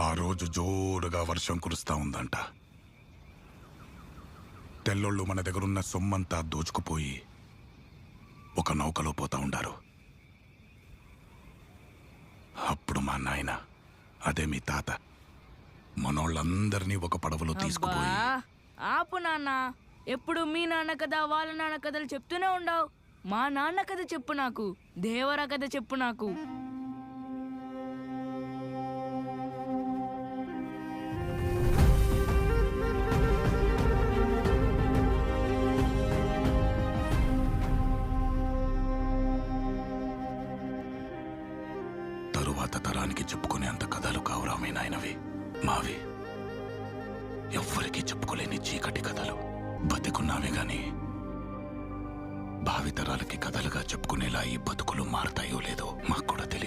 ఆ రోజు జోరుగా వర్షం కురుస్తా ఉందంట. తెల్లోళ్ళు మన దగ్గరున్న సొమ్మంతా దోచుకుపోయి ఒక నౌకలో పోతా ఉండారు. అప్పుడు మా నాయన, అదే మీ తాత, మనోళ్ళందరినీ ఒక పడవలో అబ్బా, తీసుకుపోయి ఆపు నాన్న. ఎప్పుడు మీ నాన్న కథ వాళ్ళ నాన్న కథలు చెప్తూనే ఉండవు. మా నాన్న కథ చెప్పు నాకు, దేవరా కథ చెప్పు నాకు. తరువాత తరానికి చెప్పుకునే అంత కథలు కావురా మీ నాయనవి. మావి ఎవ్వరికీ చెప్పుకోలేని చీకటి కథలు. బతికున్నావే గాని భావితరాలకి కథలుగా చెప్పుకునేలా ఈ బతుకులు మారతాయో లేదో మాకు కూడా తెలియదు.